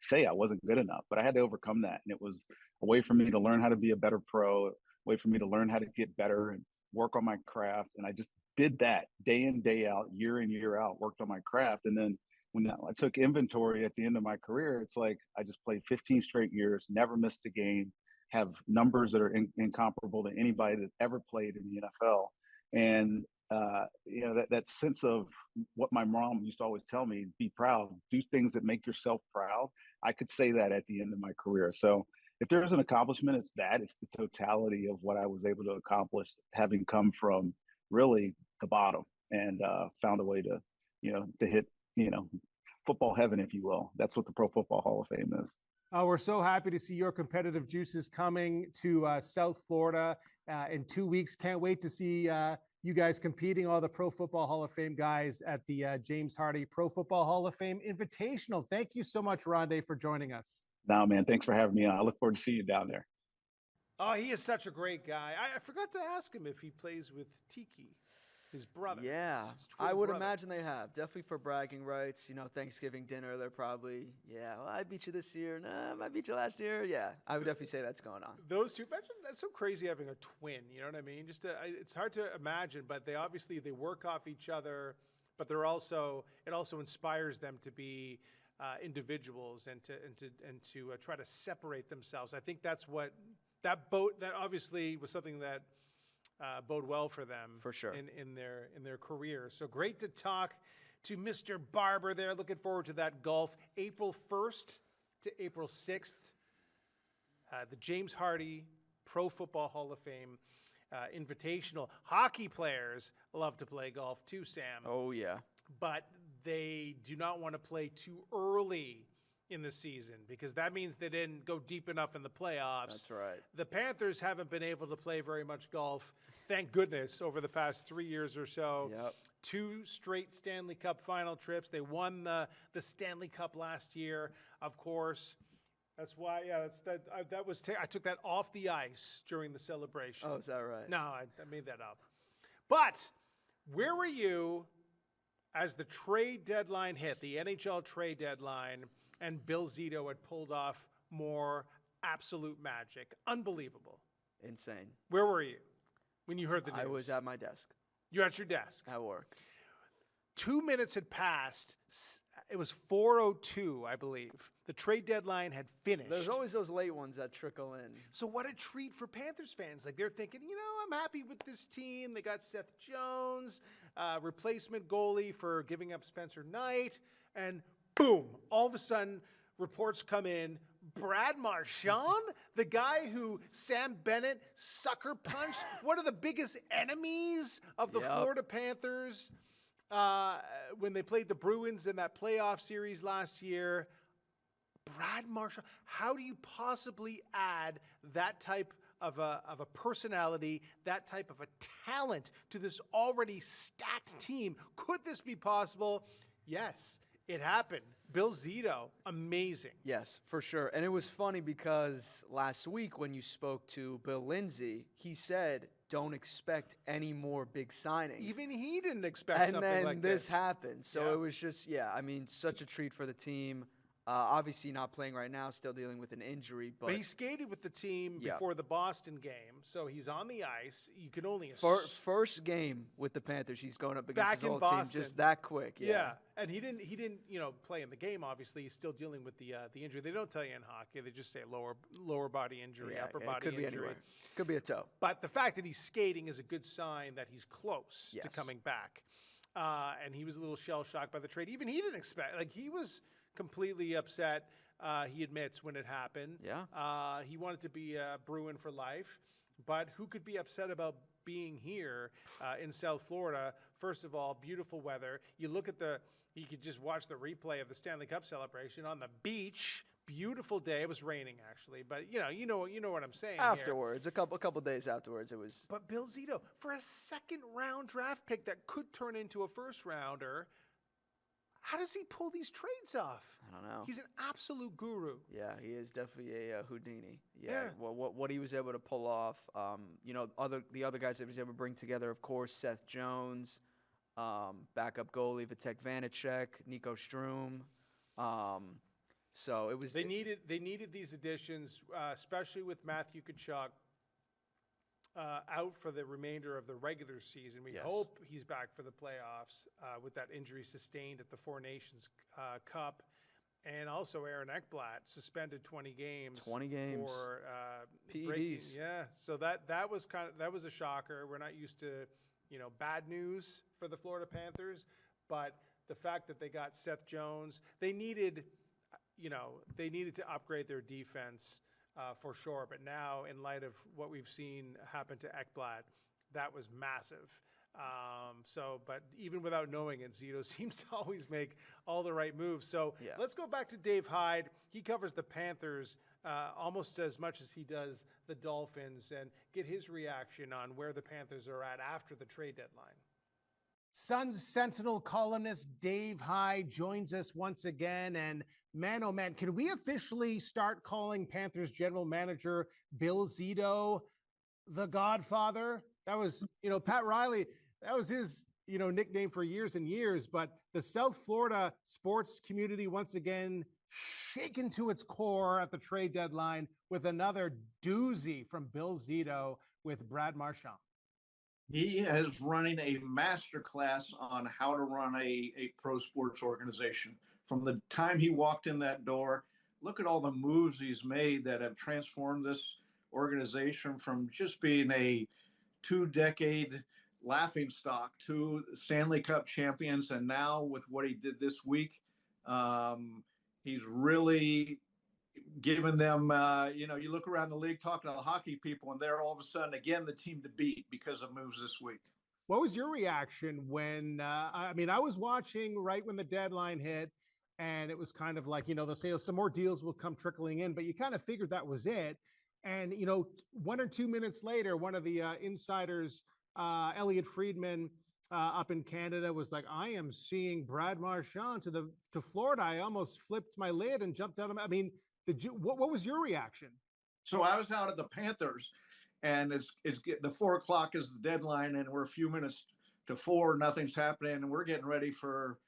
say I wasn't good enough, but I had to overcome that. And it was a way for me to learn how to be a better pro, a way for me to learn how to get better and work on my craft. And I just did that day in, day out, year in, year out, worked on my craft. And then when I took inventory at the end of my career, it's like I just played 15 straight years, never missed a game, have numbers that are incomparable to anybody that ever played in the NFL. And, that sense of what my mom used to always tell me, be proud, do things that make yourself proud. I could say that at the end of my career. So if there's an accomplishment, it's the totality of what I was able to accomplish, having come from really the bottom and found a way to hit, football heaven, if you will. That's what the Pro Football Hall of Fame is. We're so happy to see your competitive juices coming to South Florida in 2 weeks. Can't wait to see you guys competing, all the Pro Football Hall of Fame guys at the James Hardy Pro Football Hall of Fame Invitational. Thank you so much, Ronde, for joining us. No, man, thanks for having me on. I look forward to seeing you down there. Oh, he is such a great guy. I forgot to ask him if he plays with Tiki, his brother. Yeah, I would imagine they have. Definitely for bragging rights. Thanksgiving dinner, they're probably, well, I beat you this year. Nah, I beat you last year. Yeah, I would definitely say that's going on. Those two, imagine that's so crazy having a twin. You know what I mean? It's hard to imagine, but they work off each other, but it also inspires them to be individuals and to try to separate themselves. I think that's what that obviously was something that bode well for them for sure in their career. So great to talk to Mr. Barber there. Looking forward to that golf April 1st to April 6th. The James Hardy Pro Football Hall of Fame Invitational. Hockey players love to play golf too, Sam. Oh yeah. But they do not want to play too early in the season because that means they didn't go deep enough in the playoffs. That's right. The Panthers haven't been able to play very much golf, thank goodness, over the past 3 years or so. Yep. 2 straight Stanley Cup final trips. They won the Stanley Cup last year, of course. That's why, I took that off the ice during the celebration. Oh, is that right? No, I made that up. But where were you as the trade deadline hit, the NHL trade deadline, and Bill Zito had pulled off more absolute magic? Unbelievable. Insane. Where were you when you heard the news? I was at my desk. You're at your desk. At work. 2 minutes had passed. It was 4:02, I believe. The trade deadline had finished. There's always those late ones that trickle in. So what a treat for Panthers fans. Like, they're thinking, I'm happy with this team. They got Seth Jones, replacement goalie for giving up Spencer Knight. And boom, all of a sudden, reports come in. Brad Marchand, the guy who Sam Bennett sucker punched, one of the biggest enemies of the Florida Panthers when they played the Bruins in that playoff series last year. Brad Marchand, how do you possibly add that type of a personality, that type of a talent to this already stacked team? Could this be possible? Yes, it happened. Bill Zito, amazing. Yes, for sure. And it was funny because last week when you spoke to Bill Lindsay, he said, don't expect any more big signings. Even he didn't expect something like this. And then this happened. So it was just, I mean, such a treat for the team. Obviously not playing right now, still dealing with an injury. But he skated with the team before the Boston game, so he's on the ice. You can only first game with the Panthers, he's going up against back his in old Boston. team just that quick. Yeah, and he didn't play in the game. Obviously, he's still dealing with the injury. They don't tell you in hockey; they just say lower body injury, upper body could injury. Be anywhere. Could be a toe. But the fact that he's skating is a good sign that he's close to coming back. And he was a little shell shocked by the trade. Even he didn't expect. Like, he was completely upset. He admits when it happened. Yeah. He wanted to be a Bruin for life, but who could be upset about being here in South Florida? First of all, beautiful weather. You could just watch the replay of the Stanley Cup celebration on the beach. Beautiful day. It was raining actually, but you know what I'm saying. Afterwards, a couple days afterwards, it was. But Bill Zito, for a second round draft pick that could turn into a first rounder, how does he pull these trades off? I don't know. He's an absolute guru. Yeah, he is definitely a Houdini. Yeah. What he was able to pull off. The other guys that he was able to bring together, of course, Seth Jones, backup goalie Vitek Vanacek, Nico Stroom. So it was. They needed these additions, especially with Matthew Tkachuk out for the remainder of the regular season. We hope he's back for the playoffs with that injury sustained at the Four Nations Cup, and also Aaron Ekblad suspended 20 games. 20 games for PEDs. So that was a shocker. We're not used to bad news for the Florida Panthers, but the fact that they got Seth Jones, they needed to upgrade their defense for sure. But now, in light of what we've seen happen to Ekblad, that was massive. But even without knowing it, Zito seems to always make all the right moves. So let's go back to Dave Hyde. He covers the Panthers almost as much as he does the Dolphins, and get his reaction on where the Panthers are at after the trade deadline. Sun-Sentinel columnist Dave Hyde joins us once again. And man, oh man, can we officially start calling Panthers general manager Bill Zito the Godfather? That was, Pat Riley, that was his, nickname for years and years. But the South Florida sports community once again shaken to its core at the trade deadline with another doozy from Bill Zito with Brad Marchand. He is running a masterclass on how to run a pro sports organization. From the time he walked in that door, look at all the moves he's made that have transformed this organization from just being a 2-decade laughingstock to Stanley Cup champions. And now with what he did this week, he's really given them, you look around the league, talking to the hockey people, and they're all of a sudden, again, the team to beat because of moves this week. What was your reaction when, I was watching right when the deadline hit, and it was kind of like, they'll say some more deals will come trickling in, but you kind of figured that was it. And, 1 or 2 minutes later, one of the insiders, Elliot Friedman, up in Canada, was like, I am seeing Brad Marchand to Florida. I almost flipped my lid and jumped out of what was your reaction? So I was out at the Panthers, and it's the 4:00 is the deadline, and we're a few minutes to 4. Nothing's happening, and we're getting ready for,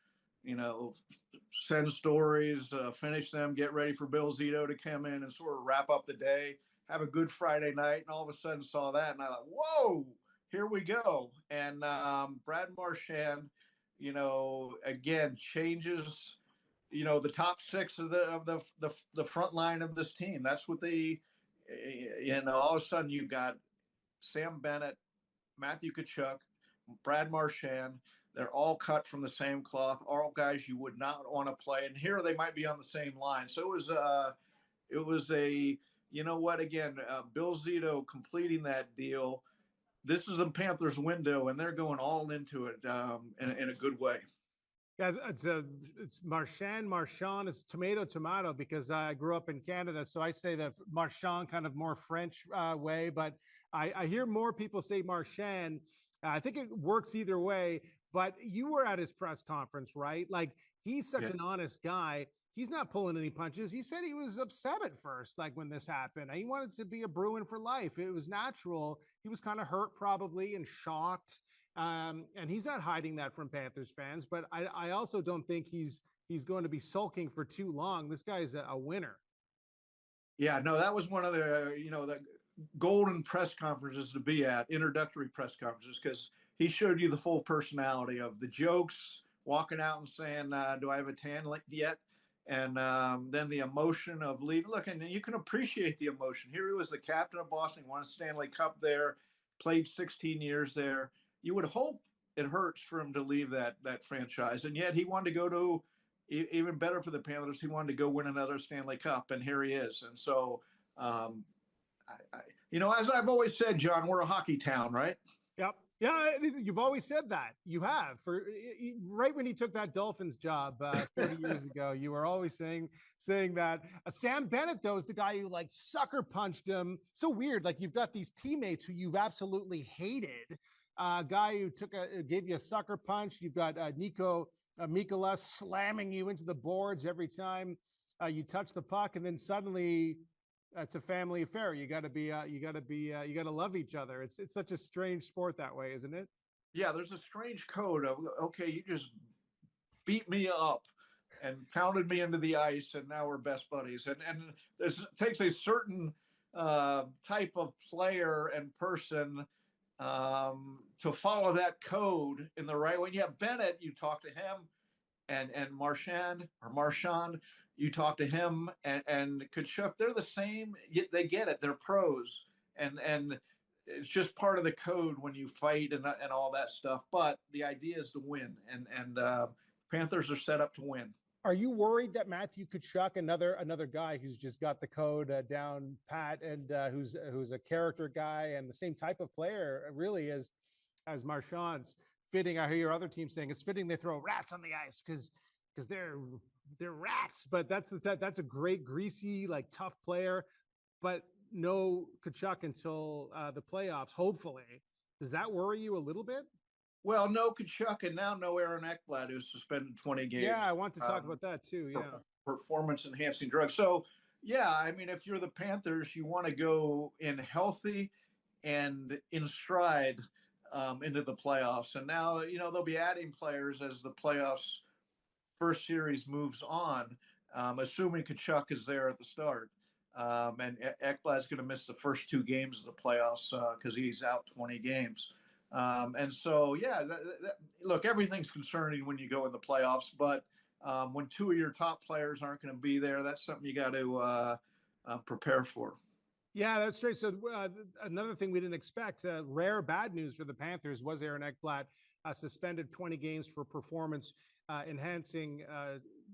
send stories, finish them, get ready for Bill Zito to come in and sort of wrap up the day, have a good Friday night, and all of a sudden saw that, and I thought, whoa, here we go. And Brad Marchand, again changes. The top 6 of the front line of this team. That's what they, all of a sudden you've got Sam Bennett, Matthew Tkachuk, Brad Marchand. They're all cut from the same cloth, all guys you would not want to play. And here they might be on the same line. So it was It was you know what, again, Bill Zito completing that deal. This is the Panthers window, and they're going all into it in a good way. Yeah, it's Marchand. It's tomato, because I grew up in Canada. So I say that Marchand, kind of more French way, but I hear more people say Marchand. I think it works either way, but you were at his press conference, right? Like, he's such an honest guy. He's not pulling any punches. He said he was upset at first, like when this happened. He wanted to be a Bruin for life. It was natural. He was kind of hurt probably and shocked. And he's not hiding that from Panthers fans, but I also don't think he's going to be sulking for too long. This guy's a winner. Yeah, no, that was one of the, the golden press conferences to be at, introductory press conferences, because he showed you the full personality of the jokes, walking out and saying, do I have a tan yet? And then the emotion of leaving. Look, and you can appreciate the emotion. Here he was the captain of Boston, won a Stanley Cup there, played 16 years there. You would hope it hurts for him to leave that franchise. And yet he wanted to go to, even better for the Panthers, he wanted to go win another Stanley Cup, and here he is. And so, as I've always said, John, we're a hockey town, right? Yep. Yeah, you've always said that. You have. Right when he took that Dolphins job 30 years ago, you were always saying that. Sam Bennett, though, is the guy who sucker punched him. So weird. Like, you've got these teammates who you've absolutely hated. Guy who gave you a sucker punch. You've got Nico Mikola slamming you into the boards every time you touch the puck, and then suddenly it's a family affair. You got to love each other. It's such a strange sport that way, isn't it? Yeah, there's a strange code of, okay, you just beat me up and pounded me into the ice, and now we're best buddies. And it takes a certain type of player and person to follow that code in the right way. Yeah, Bennett, you talk to him, and Marchand, you talk to him, and Tkachuk, they're the same. They get it. They're pros, and it's just part of the code when you fight and all that stuff. But the idea is to win, and Panthers are set up to win. Are you worried that Matthew Tkachuk, another guy who's just got the code down pat, and who's a character guy and the same type of player really as Marchand's, fitting? I hear your other team saying it's fitting they throw rats on the ice because they're rats. But that's a great, greasy, tough player. But no Tkachuk until the playoffs, hopefully. Does that worry you a little bit? Well, no Tkachuk, and now no Aaron Ekblad, who's suspended 20 games. Yeah, I want to talk about that too. Yeah, performance-enhancing drugs. So, yeah, I mean, if you're the Panthers, you want to go in healthy and in stride into the playoffs. And now, they'll be adding players as the playoffs first series moves on, assuming Tkachuk is there at the start. And Ekblad's going to miss the first 2 games of the playoffs because he's out 20 games. And so, yeah, look, everything's concerning when you go in the playoffs, but when 2 of your top players aren't going to be there, that's something you got to prepare for. Yeah, that's straight. So another thing we didn't expect, rare bad news for the Panthers, was Aaron Ekblad suspended 20 games for performance enhancing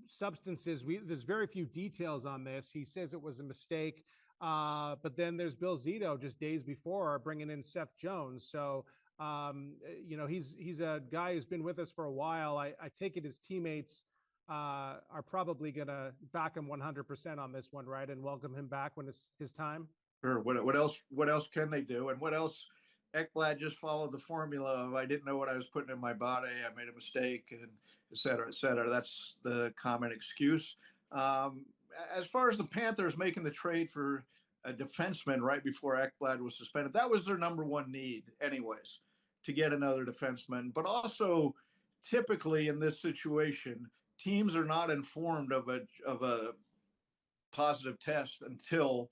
substances. There's very few details on this. He says it was a mistake. But then there's Bill Zito just days before bringing in Seth Jones. So, he's a guy who's been with us for a while. I take it his teammates are probably going to back him 100% on this one, right? And welcome him back when it's his time. Sure. What else can they do? And what else? Ekblad just followed the formula of, I didn't know what I was putting in my body. I made a mistake, and et cetera, et cetera. That's the common excuse. As far as the Panthers making the trade for a defenseman right before Ekblad was suspended, that was their number one need anyways, to get another defenseman. But also, typically in this situation, teams are not informed of a positive test until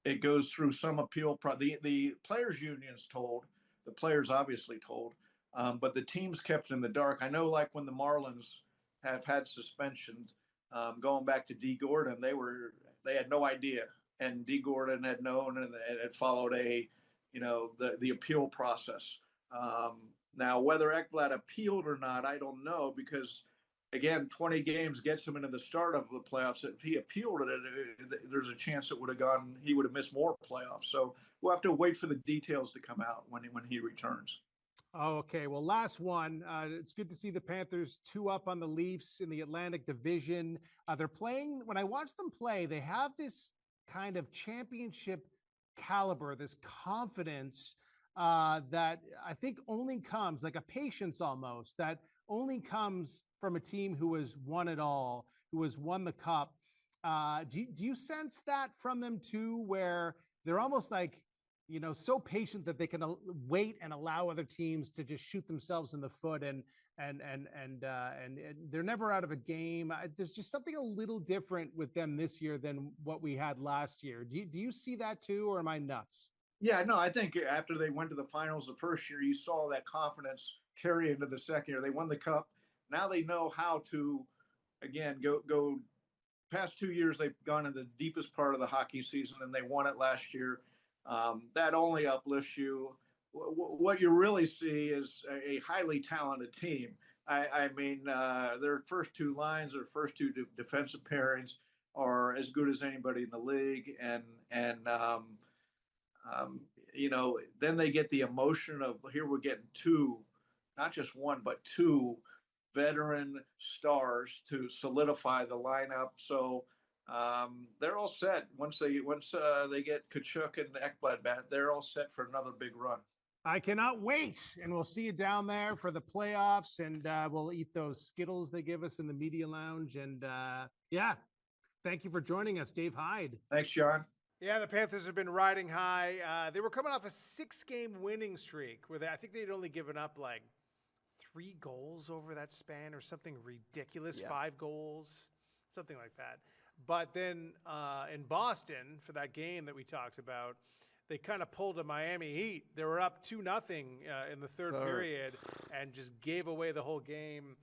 it goes through some appeal. The players' unions told, the players obviously told, but the teams kept in the dark. I know, like when the Marlins have had suspensions, going back to D. Gordon, they had no idea, and D. Gordon had known, and it had followed the appeal process. Now, whether Ekblad appealed or not, I don't know, because again, 20 games gets him into the start of the playoffs. If he appealed it, there's a chance it would have gone. He would have missed more playoffs. So we'll have to wait for the details to come out when he returns. Oh, okay. Well, last one. It's good to see the Panthers 2-up on the Leafs in the Atlantic Division. They're playing. When I watch them play, they have this kind of championship caliber, this confidence that I think only comes, like a patience almost, that only comes from a team who has won it all, who has won the cup. Do you sense that from them too, where they're almost like, so patient that they can wait and allow other teams to just shoot themselves in the foot, and they're never out of a game. There's just something a little different with them this year than what we had last year. Do you see that too, or am I nuts? Yeah, no, I think after they went to the finals the first year, you saw that confidence carry into the second year. They won the cup. Now they know how to, again, go past 2 years. They've gone in the deepest part of the hockey season, and they won it last year. That only uplifts you. What you really see is a highly talented team. I mean, their first two lines, their first two defensive pairings are as good as anybody in the league. Then they get the emotion of, here we're getting two, not just one, but two veteran stars to solidify the lineup. So they're all set. Once they get Kachuk and Ekblad back, they're all set for another big run. I cannot wait, and we'll see you down there for the playoffs, and we'll eat those Skittles they give us in the media lounge. And thank you for joining us, Dave Hyde. Thanks, John. Yeah, the Panthers have been riding high. They were coming off a 6-game winning streak where I think they'd only given up like 3 goals over that span or something ridiculous, 5 goals, something like that. But then in Boston, for that game that we talked about, they kind of pulled a Miami Heat. They were up 2-0 in the third period and just gave away the whole game.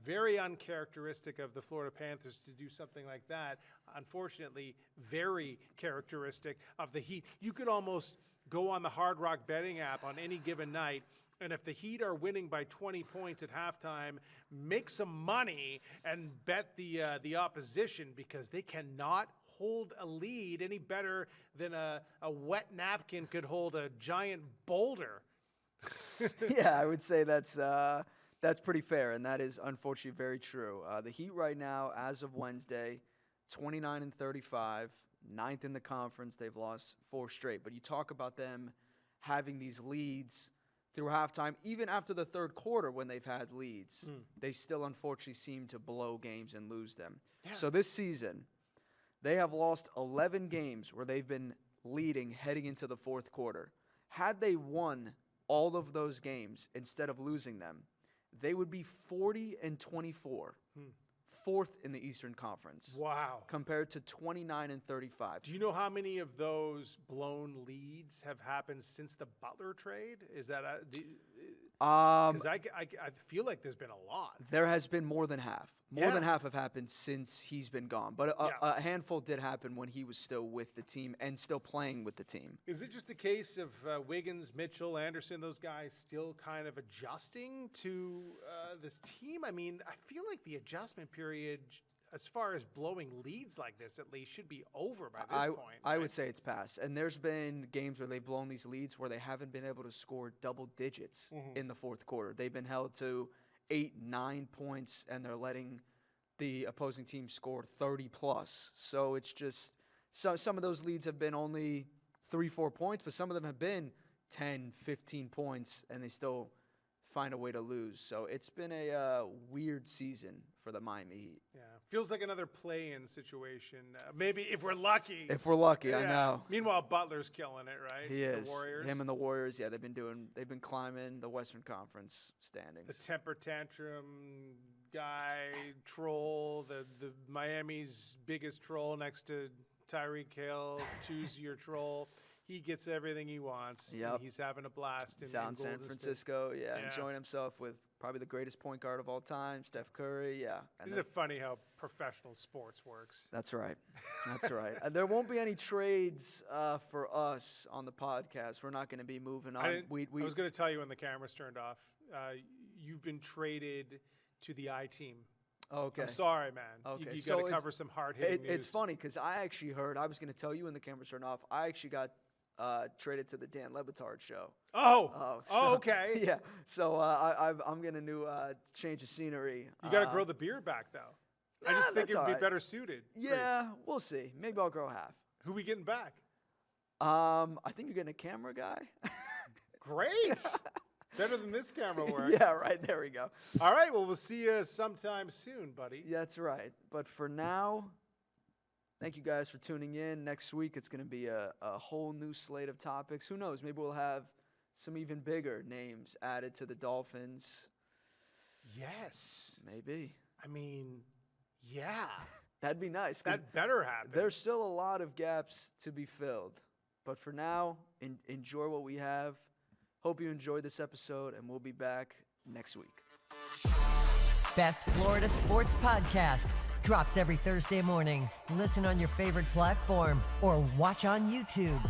Very uncharacteristic of the Florida Panthers to do something like that. Unfortunately, very characteristic of the Heat. You could almost go on the Hard Rock betting app on any given night, and if the Heat are winning by 20 points at halftime, make some money and bet the opposition, because they cannot hold a lead any better than a wet napkin could hold a giant boulder. Yeah, I would say that's pretty fair, and that is unfortunately very true. The Heat right now, as of Wednesday, 29-35, 9th in the conference. They've lost 4 straight. But you talk about them having these leads through halftime, even after the third quarter when they've had leads, they still unfortunately seem to blow games and lose them. Yeah. So this season, they have lost 11 games where they've been leading heading into the fourth quarter. Had they won all of those games instead of losing them, they would be 40-24, 4th in the Eastern Conference. Wow. Compared to 29-35. Do you know how many of those blown leads have happened since the Butler trade? Is that because I feel like there's been a lot. There has been more than half. More than half have happened since he's been gone. But a handful did happen when he was still with the team and still playing with the team. Is it just a case of Wiggins, Mitchell, Anderson, those guys still kind of adjusting to this team? I mean, I feel like the adjustment period, as far as blowing leads like this, at least, should be over by this point. I would say it's past. And there's been games where they've blown these leads where they haven't been able to score double digits in the fourth quarter. They've been held to 8-9 points, and they're letting the opposing team score 30+. So it's just some of those leads have been only 3-4 points, but some of them have been 10-15 points, and they still find a way to lose. So it's been a weird season for the Miami Heat. Yeah, feels like another play-in situation. Maybe if we're lucky. If we're lucky, I know. Meanwhile, Butler's killing it, right? He is. The Warriors. Him and the Warriors, yeah, they've been climbing the Western Conference standings. The temper tantrum guy, troll, the Miami's biggest troll next to Tyreek Hill, choose your troll. He gets everything he wants. Yep. And he's having a blast in San Francisco, enjoying himself with probably the greatest point guard of all time, Steph Curry, Isn't it funny how professional sports works? That's right. That's right. There won't be any trades for us on the podcast. We're not going to be moving on. I was going to tell you when the cameras turned off. You've been traded to the I-team. Okay. I'm sorry, man. Okay. You So got to cover some hard-hitting news. It's funny because I actually heard, I was going to tell you when the cameras turned off, I actually got traded to the Dan Le Batard show. Oh, So, okay. Yeah. So I'm going to new change of scenery. You got to grow the beard back, though. I just think it would be better suited. Yeah, we'll see. Maybe I'll grow half. Who we getting back? I think you're getting a camera guy. Great. Better than this camera work. Yeah, right. There we go. All right. Well, we'll see you sometime soon, buddy. That's right. But for now, thank you guys for tuning in. Next week, it's going to be a whole new slate of topics. Who knows? Maybe we'll have some even bigger names added to the Dolphins. Yes. Maybe. I mean, yeah. That'd be nice. 'Cause that better happen. there's still a lot of gaps to be filled. But for now, enjoy what we have. Hope you enjoyed this episode, and we'll be back next week. Best Florida Sports Podcast drops every Thursday morning. Listen on your favorite platform or watch on YouTube.